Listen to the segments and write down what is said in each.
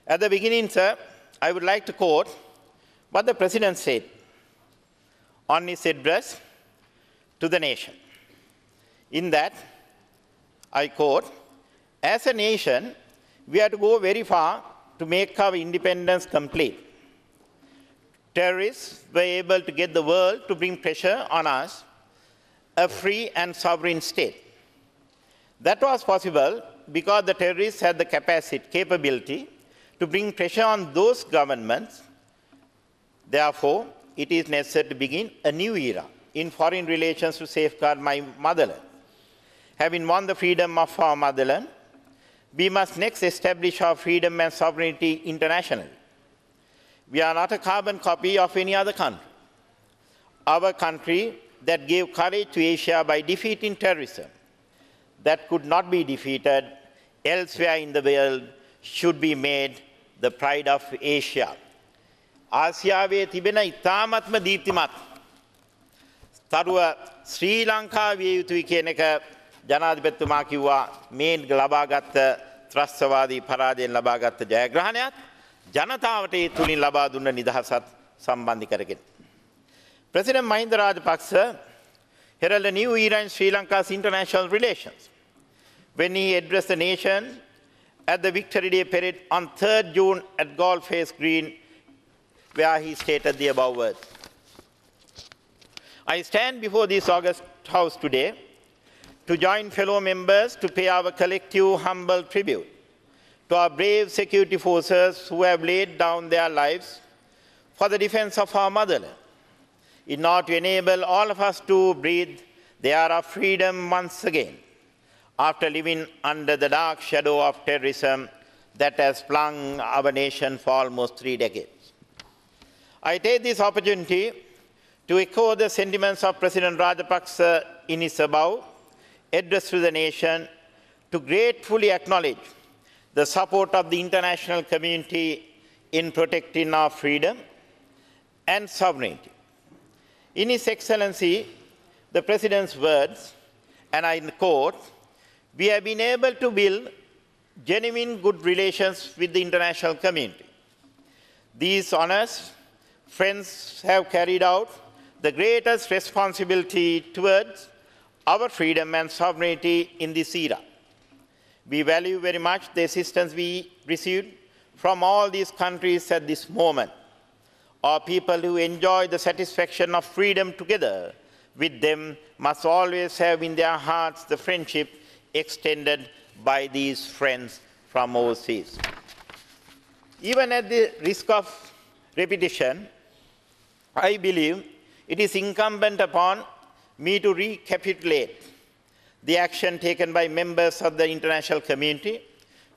At the beginning, sir, I would like to quote what the President said on his address to the nation. In that, I quote, "As a nation, we have to go very far to make our independence complete. Terrorists were able to get the world to bring pressure on us, a free and sovereign state. That was possible because the terrorists had the capability to bring pressure on those governments. Therefore, it is necessary to begin a new era in foreign relations to safeguard my motherland. Having won the freedom of our motherland, we must next establish our freedom and sovereignty internationally. We are not a carbon copy of any other country. Our country that gave courage to Asia by defeating terrorism, that could not be defeated elsewhere in the world, should be made the pride of Asia." ආසියාවේ තිබෙන ඉතාමත්ම දීප්තිමත් තරුව ශ්‍රී ලංකාව විය යුතුයි කියන එක ජනාධිපතිතුමා කිව්වා. මේ ලබාගත් ත්‍රස්තවාදී පරාජයෙන් ලබාගත් ජයග්‍රහණයත් ජනතාවට ඒ තුලින් ලබා දුන්න නිදහසත් සම්බන්ධ කරගෙන. President Mahinda Rajapaksa heralded a new era in Sri Lanka's international relations when he addressed the nation at the Victory Day parade on 3rd June at Goldface Green, where he stated the above words. I stand before this august house today to join fellow members to pay our collective humble tribute to our brave security forces who have laid down their lives for the defense of our motherland, in order to enable all of us to breathe the air of freedom once again, after living under the dark shadow of terrorism that has flung our nation for almost 3 decades. I take this opportunity to echo the sentiments of President Rajapaksa in his above address to the nation, to gratefully acknowledge the support of the international community in protecting our freedom and sovereignty. In His Excellency, the President's words, and I quote, "We have been able to build genuine good relations with the international community. These honest friends have carried out the greatest responsibility towards our freedom and sovereignty in this era. We value very much the assistance we received from all these countries at this moment. Our people who enjoy the satisfaction of freedom together with them must always have in their hearts the friendship extended by these friends from overseas." Even at the risk of repetition, I believe it is incumbent upon me to recapitulate the action taken by members of the international community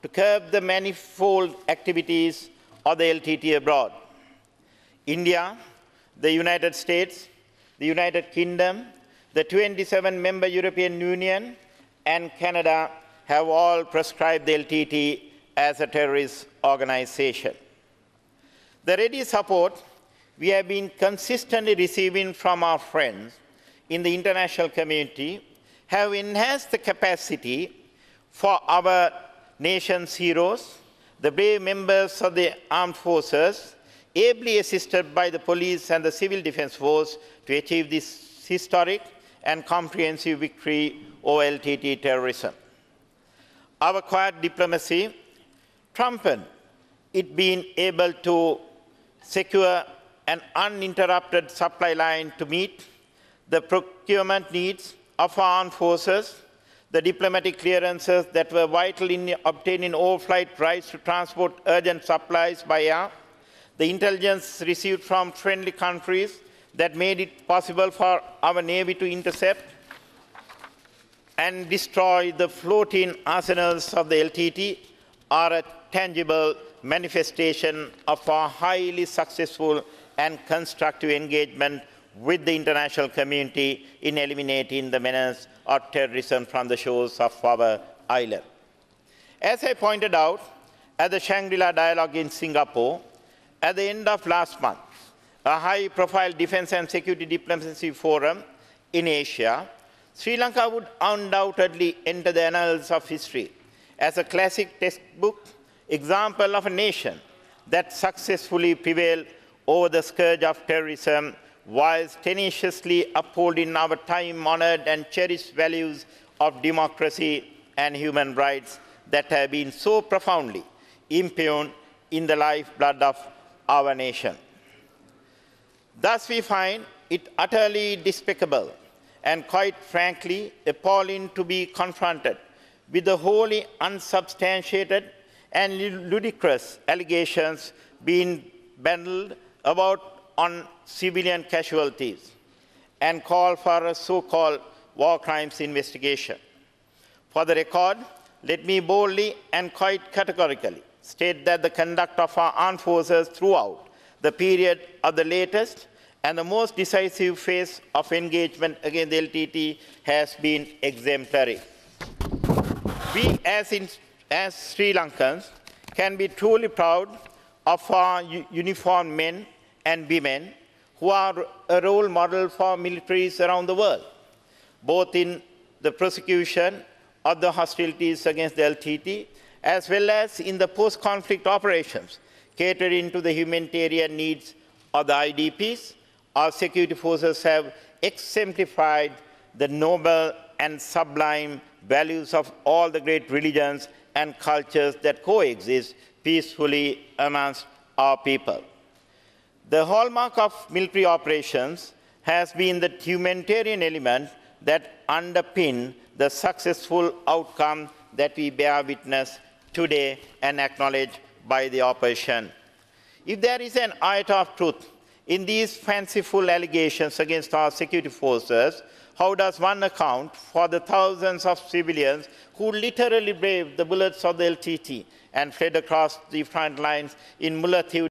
to curb the manifold activities of the LTT abroad. India, the United States, the United Kingdom, the 27-member European Union, and Canada have all proscribed the LTT as a terrorist organization. The ready support we have been consistently receiving from our friends in the international community have enhanced the capacity for our nation's heroes, the brave members of the armed forces, ably assisted by the police and the civil defense force, to achieve this historic and comprehensive victory over LTT terrorism. Our quiet diplomacy trumped it being able to secure an uninterrupted supply line to meet the procurement needs of our armed forces, the diplomatic clearances that were vital in obtaining overflight rights to transport urgent supplies by air, the intelligence received from friendly countries that made it possible for our Navy to intercept and destroy the floating arsenals of the LTT are a tangible manifestation of our highly successful and constructive engagement with the international community in eliminating the menace of terrorism from the shores of our island. As I pointed out at the Shangri-La Dialogue in Singapore at the end of last month, a high-profile defense and security diplomacy forum in Asia, Sri Lanka would undoubtedly enter the annals of history as a classic textbook example of a nation that successfully prevailed over the scourge of terrorism whilst tenaciously upholding our time-honored and cherished values of democracy and human rights that have been so profoundly impugned in the lifeblood of our nation. Thus, we find it utterly despicable and, quite frankly, appalling to be confronted with the wholly unsubstantiated and ludicrous allegations being bandied about on civilian casualties and call for a so-called war crimes investigation. For the record, let me boldly and quite categorically state that the conduct of our armed forces throughout the period of the latest and the most decisive phase of engagement against the LTT has been exemplary. We as Sri Lankans can be truly proud of our uniformed men and women who are a role model for militaries around the world, both in the prosecution of the hostilities against the LTT, as well as in the post-conflict operations catering to the humanitarian needs of the IDPs. Our security forces have exemplified the noble and sublime values of all the great religions and cultures that coexist peacefully amongst our people. The hallmark of military operations has been the humanitarian element that underpin the successful outcome that we bear witness today and acknowledged by the opposition. If there is an iota of truth in these fanciful allegations against our security forces, how does one account for the thousands of civilians who literally braved the bullets of the LTT and fled across the front lines in Mullaitivu